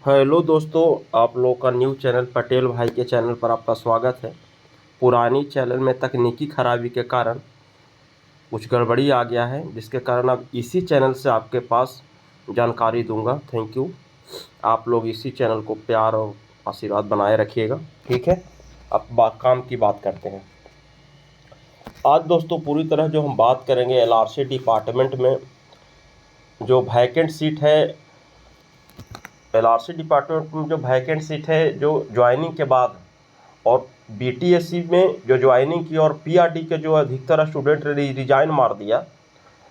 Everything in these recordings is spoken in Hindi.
हेलो दोस्तों, आप लोगों का न्यू चैनल पटेल भाई के चैनल पर आपका स्वागत है। पुरानी चैनल में तकनीकी खराबी के कारण कुछ गड़बड़ी आ गया है, जिसके कारण अब इसी चैनल से आपके पास जानकारी दूंगा। Thank you. आप लोग इसी चैनल को प्यार और आशीर्वाद बनाए रखिएगा, ठीक है। अब काम की बात करते हैं। आज दोस्तों पूरी तरह जो हम बात करेंगे एलआरसी डिपार्टमेंट में जो वैकेंट सीट है, एलआरसी डिपार्टमेंट में जो वैकेंट सीट है जो ज्वाइनिंग के बाद, और बीटीएससी में जो ज्वाइनिंग की और पीआरडी के जो अधिकतर स्टूडेंट रिजाइन मार दिया,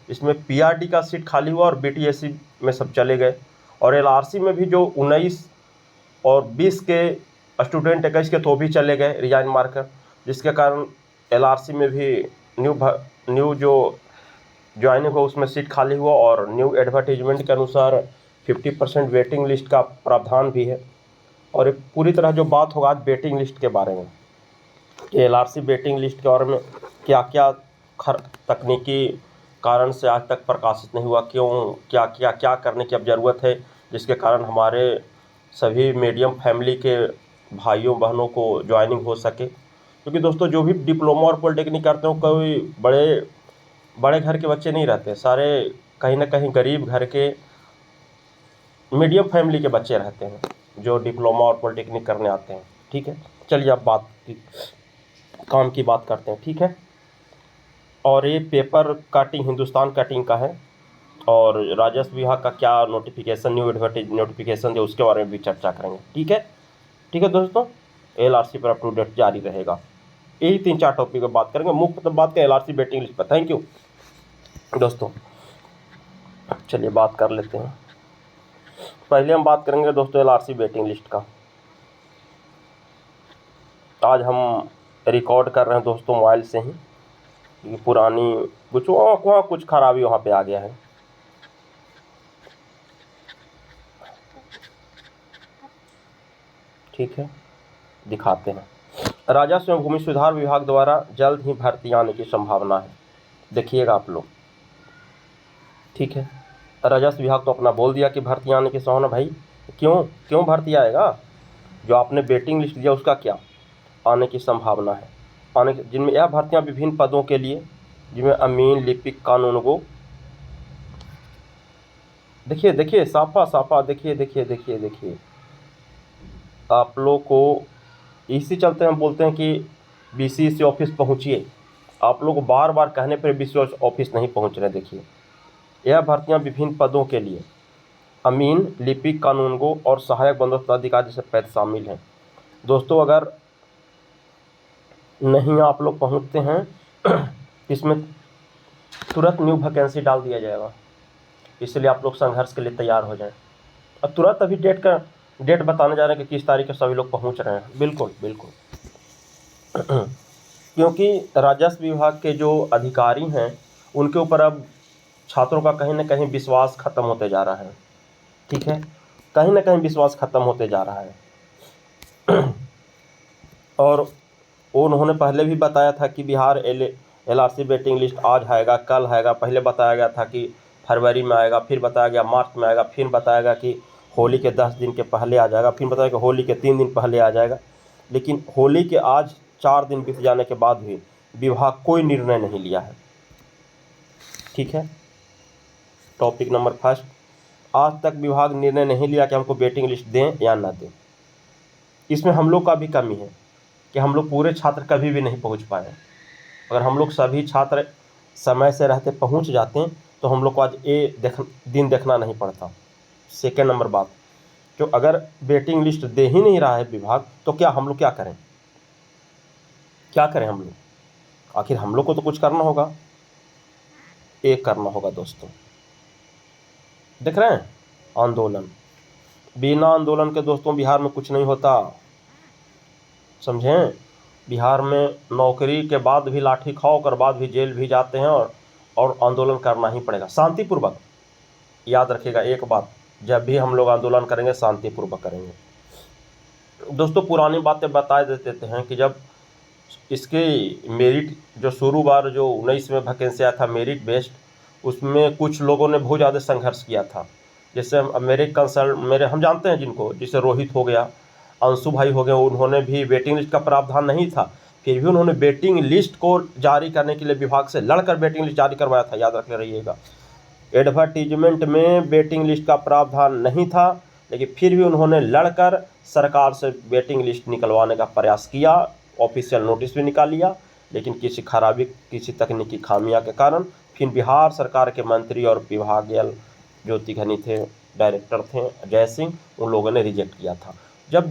इसमें पीआरडी का सीट खाली हुआ और बीटीएससी में सब चले गए। और एलआरसी में भी जो 19 और 20 के स्टूडेंट 21 के तो भी चले गए रिजाइन मारकर, जिसके कारण एलआरसी में भी न्यू जो ज्वाइनिंग हो उसमें सीट खाली हुआ। और न्यू एडवर्टीजमेंट के अनुसार 50% वेटिंग लिस्ट का प्रावधान भी है। और एक पूरी तरह जो बात होगा आज वेटिंग लिस्ट के बारे में कि एलआरसी वेटिंग लिस्ट के बारे में क्या क्या तकनीकी कारण से आज तक प्रकाशित नहीं हुआ, क्यों, क्या क्या क्या करने की अब ज़रूरत है, जिसके कारण हमारे सभी मीडियम फैमिली के भाइयों बहनों को ज्वाइनिंग हो सके। क्योंकि दोस्तों जो भी डिप्लोमा और पॉलिटेक्निक करते हो, कोई बड़े बड़े घर के बच्चे नहीं रहते, सारे कहीं ना कहीं गरीब घर के मीडियम फैमिली के बच्चे रहते हैं जो डिप्लोमा और पॉलिटेक्निक करने आते हैं, ठीक है। चलिए अब काम की बात करते हैं, ठीक है। और ये पेपर कटिंग हिंदुस्तान कटिंग का है, और राजस्व विभाग का क्या नोटिफिकेशन, न्यू एडवर्टाइज नोटिफिकेशन जो उसके बारे में भी चर्चा करेंगे, ठीक है। ठीक है दोस्तों, एलआरसी पर अप टू डेट जारी रहेगा। यही 3-4 टॉपिक पर बात करेंगे, मुख्य बात करें एलआरसी वेटिंग लिस्ट पर। थैंक यू दोस्तों। चलिए बात कर लेते हैं। पहले हम बात करेंगे दोस्तों एलआरसी वेटिंग लिस्ट का। आज हम रिकॉर्ड कर रहे हैं दोस्तों मोबाइल से ही, क्योंकि पुरानी कुछ खराबी वहाँ पे आ गया है। ठीक है, दिखाते हैं। राजस्व एवं भूमि सुधार विभाग द्वारा जल्द ही भर्ती आने की संभावना है, देखिएगा आप लोग, ठीक है। राजस्व विभाग तो अपना बोल दिया कि भर्ती आने की संभावना। भाई क्यों भर्ती आएगा? जो आपने वेटिंग लिस्ट दिया उसका क्या आने की संभावना है, जिनमें यह भर्तियां विभिन्न पदों के लिए, जिनमें अमीन, लिपिक, कानूनगो, देखिए साफा देखिए आप लोग को इसी चलते हम बोलते हैं कि बीसीसी ऑफिस पहुंचिए। आप लोग बार बार कहने पर बीसीसी ऑफिस नहीं पहुंच रहे। देखिए यह भर्तियां विभिन्न पदों के लिए अमीन, लिपिक, कानूनगो और सहायक बंदोबस्त अधिकारी जैसे पद शामिल हैं। दोस्तों अगर नहीं आप लोग पहुंचते हैं इसमें तुरंत न्यू वैकेंसी डाल दिया जाएगा, इसलिए आप लोग संघर्ष के लिए तैयार हो जाएं। और तुरंत अभी डेट बताने जा रहे हैं कि किस तारीख के सभी लोग पहुंच रहे हैं। बिल्कुल क्योंकि राजस्व विभाग के जो अधिकारी हैं उनके ऊपर अब छात्रों का कहीं ना कहीं विश्वास खत्म होते जा रहा है, ठीक है, कहीं ना कहीं विश्वास खत्म होते जा रहा है। और उन्होंने पहले भी बताया था कि बिहार एलआरसी वेटिंग लिस्ट आज आएगा, कल आएगा। पहले बताया गया था कि फरवरी में आएगा, फिर बताया गया मार्च में आएगा, फिर बताया गया कि होली के 10 दिन के पहले आ जाएगा, फिर बताया कि होली के 3 दिन पहले आ जाएगा। लेकिन होली के आज 4 दिन बीत जाने के बाद भी विभाग कोई निर्णय नहीं लिया है, ठीक है। टॉपिक नंबर फर्स्ट, आज तक विभाग निर्णय नहीं लिया कि हमको वेटिंग लिस्ट दें या ना दें। इसमें हम लोग का भी कमी है कि हम लोग पूरे छात्र कभी भी नहीं पहुंच पाए। अगर हम लोग सभी छात्र समय से रहते पहुंच जाते हैं तो हम लोग को आज दिन देखना नहीं पड़ता। सेकेंड नंबर बात, जो अगर वेटिंग लिस्ट दे ही नहीं रहा है विभाग, तो क्या हम लोग क्या करें हम लोग? आखिर हम लोग को तो कुछ करना होगा। एक करना होगा दोस्तों, देख रहे हैं, आंदोलन। बिना आंदोलन के दोस्तों बिहार में कुछ नहीं होता, समझें। बिहार में नौकरी के बाद भी लाठी खाओ कर बाद भी जेल भी जाते हैं, और आंदोलन करना ही पड़ेगा शांतिपूर्वक। याद रखिएगा एक बात, जब भी हम लोग आंदोलन करेंगे शांतिपूर्वक करेंगे। दोस्तों पुरानी बातें बता देते हैं कि जब इसके मेरिट जो शुरू बार जो 19 में वैकेंसी आया था मेरिट बेस्ड, उसमें कुछ लोगों ने बहुत ज़्यादा संघर्ष किया था, जैसे अब मेरे हम जानते हैं जिनको, जैसे रोहित हो गया, अंशु भाई हो गए, उन्होंने भी वेटिंग लिस्ट का प्रावधान नहीं था, फिर भी उन्होंने वेटिंग लिस्ट को जारी करने के लिए विभाग से लड़कर वेटिंग लिस्ट जारी करवाया था, याद रख रहिएगा। एडवर्टीजमेंट में वेटिंग लिस्ट का प्रावधान नहीं था, लेकिन फिर भी उन्होंने लड़कर सरकार से वेटिंग लिस्ट निकलवाने का प्रयास किया, ऑफिशियल नोटिस भी निकाल लिया, लेकिन किसी तकनीकी खामियां के कारण फिर बिहार सरकार के मंत्री और विभागीय जो तिघनी थे, डायरेक्टर थे जय सिंह, उन लोगों ने रिजेक्ट किया था। जब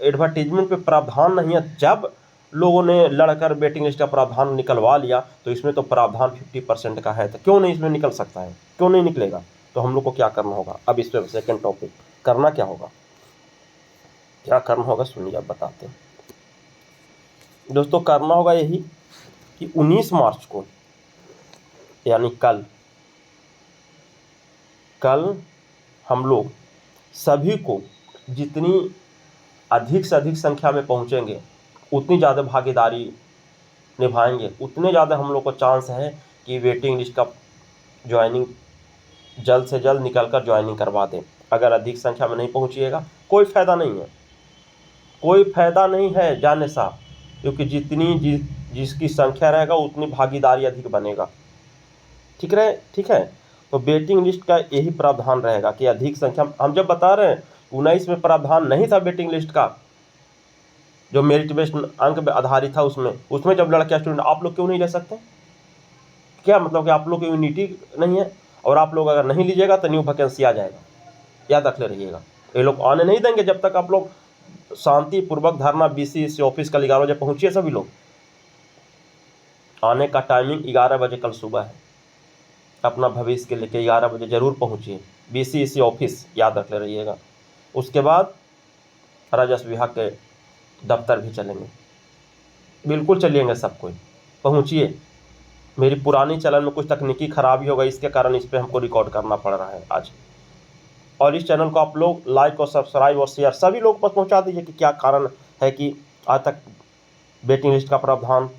एडवर्टीजमेंट पे प्रावधान नहीं है, जब लोगों ने लड़कर वेटिंग लिस्ट का प्रावधान निकलवा लिया, तो इसमें तो प्रावधान 50% का है, तो क्यों नहीं इसमें निकल सकता है, क्यों नहीं निकलेगा। तो हम लोग को क्या करना होगा, अब इस पर सेकेंड टॉपिक करना क्या होगा, क्या करना होगा सुनिए अब बताते हैं दोस्तों। करना होगा यही कि 19 मार्च को, यानी कल हम लोग सभी को जितनी अधिक से अधिक संख्या में पहुंचेंगे, उतनी ज़्यादा भागीदारी निभाएंगे, उतने ज़्यादा हम लोग को चांस है कि वेटिंग लिस्ट का ज्वाइनिंग जल्द से जल्द निकलकर ज्वाइनिंग करवा दें। अगर अधिक संख्या में नहीं पहुंचिएगा, कोई फ़ायदा नहीं है, कोई फ़ायदा नहीं है जाने सा, क्योंकि जिसकी संख्या रहेगा उतनी भागीदारी अधिक बनेगा। ठीक है। तो वेटिंग लिस्ट का यही प्रावधान रहेगा कि अधिक संख्या, हम जब बता रहे हैं 19 में प्रावधान नहीं था वेटिंग लिस्ट का, जो मेरिट बेस्ड अंक पे आधारित था, उसमें जब लड़के स्टूडेंट, आप लोग क्यों नहीं ले सकते? क्या मतलब कि आप लोग की यूनिटी नहीं है, और आप लोग अगर नहीं लीजिएगा तो न्यू वैकेंसी आ जाएगा, याद रख ले रहिएगा। ये लोग आने नहीं देंगे जब तक आप लोग शांतिपूर्वक धरना BCEC ऑफिस कल 11 बजे पहुंचिए। सभी लोग आने का टाइमिंग 11 बजे कल सुबह है, अपना भविष्य के लेके 11 बजे जरूर पहुंचिए BCEC ऑफिस, याद रख ले रहिएगा। उसके बाद राजस्व विभाग के दफ्तर भी चलेंगे, बिल्कुल चलिएंगे, सब कोई पहुंचिए। मेरी पुरानी चैनल में कुछ तकनीकी खराबी हो गई, इसके कारण इस पर हमको रिकॉर्ड करना पड़ रहा है आज। और इस चैनल को आप लोग लाइक और सब्सक्राइब और शेयर सभी लोग पर पहुंचा दीजिए कि क्या कारण है कि आज तक वेटिंग लिस्ट का प्रावधान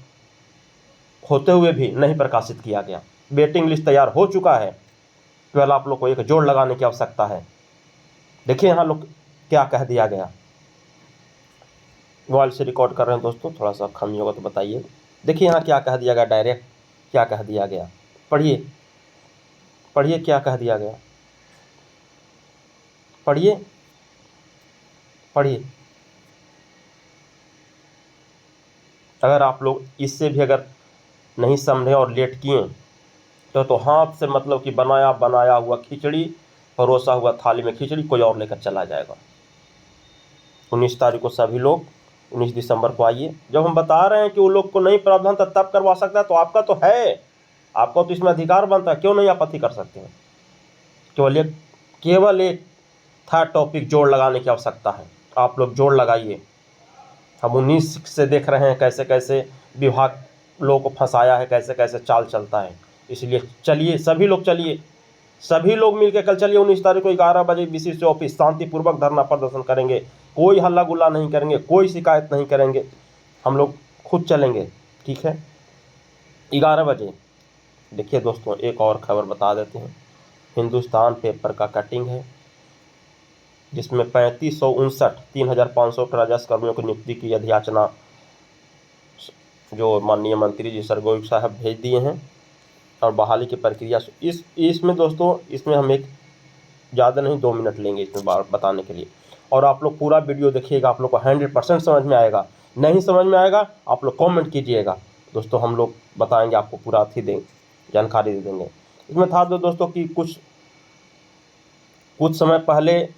होते हुए भी नहीं प्रकाशित किया गया। वेटिंग लिस्ट तैयार हो चुका है, केवल आप लोग को एक जोड़ लगाने की आवश्यकता है। देखिए यहाँ लोग क्या कह दिया गया, मोबाइल से रिकॉर्ड कर रहे हैं दोस्तों, थोड़ा सा खामी होगा तो बताइए। देखिए यहाँ क्या कह दिया गया, डायरेक्ट क्या कह दिया गया, पढ़िए क्या कह दिया गया, पढ़िए। अगर आप लोग इससे भी अगर नहीं समझे और लेट किए तो हाथ से मतलब कि बनाया हुआ खिचड़ी, परोसा हुआ थाली में खिचड़ी कोई और लेकर चला जाएगा। 19 तारीख को सभी लोग 19 दिसंबर को आइए। जब हम बता रहे हैं कि वो लोग को नहीं प्रावधान था तब करवा सकता है, तो आपका तो है, आपको तो इसमें अधिकार बनता है, क्यों नहीं आपत्ति कर सकते हैं। केवल एक थर्ड टॉपिक जोड़ लगाने की आवश्यकता है, आप लोग जोड़ लगाइए। हम 19 से देख रहे हैं कैसे कैसे विभाग लोगों को फंसाया है, कैसे कैसे चाल चलता है। इसलिए चलिए सभी लोग मिलकर कल चलिए 19 तारीख को 11 बजे BCEC ऑफिस शांतिपूर्वक धरना प्रदर्शन करेंगे, कोई हल्ला गुल्ला नहीं करेंगे, कोई शिकायत नहीं करेंगे, हम लोग खुद चलेंगे। ठीक है, 11 बजे। देखिए दोस्तों एक और खबर बता देते हैं, हिंदुस्तान पेपर का कटिंग है जिसमें 3559 राजस्व कर्मियों की नियुक्ति की अधियाचना जो माननीय मंत्री जी सरगोविंद साहब भेज दिए हैं, और बहाली की प्रक्रिया इसमें दोस्तों, इसमें हम एक ज़्यादा नहीं 2 मिनट लेंगे इसमें बताने के लिए, और आप लोग पूरा वीडियो देखिएगा, आप लोग को 100% समझ में आएगा। नहीं समझ में आएगा आप लोग कमेंट कीजिएगा दोस्तों, हम लोग बताएंगे आपको, पूरा जानकारी दे देंगे। इसमें था दोस्तों कि कुछ समय पहले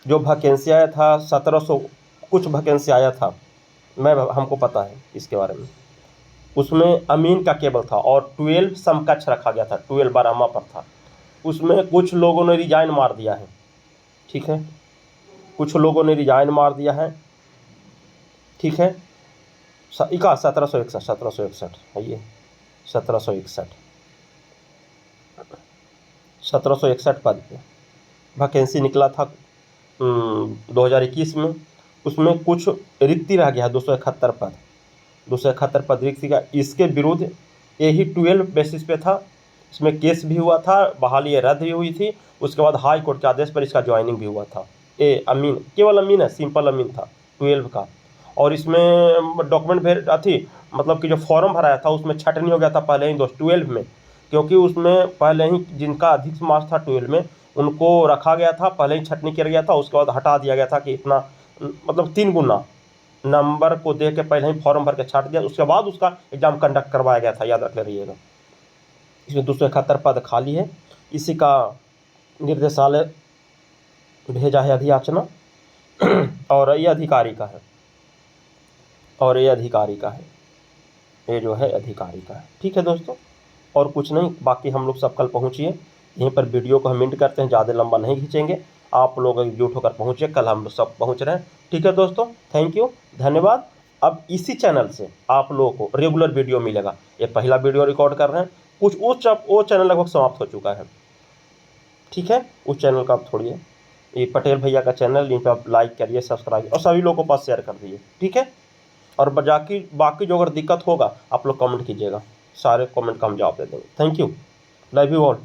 जो वैकेंसी आया था 1700 कुछ वैकेंसी आया था, हमको पता है इसके बारे में। उसमें अमीन का केवल था और 12 समकक्ष रखा गया था, 12 बारहमा पर था। उसमें कुछ लोगों ने रिजाइन मार दिया है, ठीक है, कुछ लोगों ने रिजाइन मार दिया है, ठीक है। 1761 है ये, 1761 पद पे वैकेंसी निकला था 2021 में। उसमें कुछ रिक्ति रह गया है, 271 पद रिक्त का। इसके विरुद्ध यही 12 बेसिस पे था इसमें केस भी हुआ था, बहाली रद्द भी हुई थी, उसके बाद हाई कोर्ट के आदेश पर इसका ज्वाइनिंग भी हुआ था। अमीन, केवल अमीन है, सिंपल अमीन था 12 का। और इसमें डॉक्यूमेंट भेज थी, मतलब कि जो फॉर्म भराया था उसमें छटनी हो गया था पहले ही दोस्त 12 में, क्योंकि उसमें पहले ही जिनका अधिक मार्क्स था 12 में उनको रखा गया था, पहले ही छटनी किया गया था, उसके बाद हटा दिया गया था कि इतना मतलब 3 गुना नंबर को दे के पहले ही फॉर्म भर के छाट दिया, उसके बाद उसका एग्जाम कंडक्ट करवाया गया था, याद रख ले रहिएगा। इसमें 271 पद खाली है। इसी का निर्देशालय भेजा है अधियाचना और ये अधिकारी का है, और ये अधिकारी का है, ये जो है अधिकारी का है। ठीक है दोस्तों, और कुछ नहीं, बाकी हम लोग सब कल पहुँचिए। यहीं पर वीडियो को हम एंड करते हैं, ज़्यादा लंबा नहीं खींचेंगे। आप लोग एकजुट होकर पहुँचिए, कल हम सब पहुँच रहे हैं। ठीक है दोस्तों, थैंक यू, धन्यवाद। अब इसी चैनल से आप लोगों को रेगुलर वीडियो मिलेगा। ये पहला वीडियो रिकॉर्ड कर रहे हैं, कुछ वो चैनल लगभग समाप्त हो चुका है। ठीक है, उस चैनल का आप छोड़िए, ये पटेल भैया का चैनल, इन पर आप लाइक करिए, सब्सक्राइब और सभी लोगों के पास शेयर कर दीजिए। ठीक है, और बाकी जो अगर दिक्कत होगा आप लोग कमेंट कीजिएगा, सारे कमेंट का हम जवाब दे देंगे। Thank you, love you all.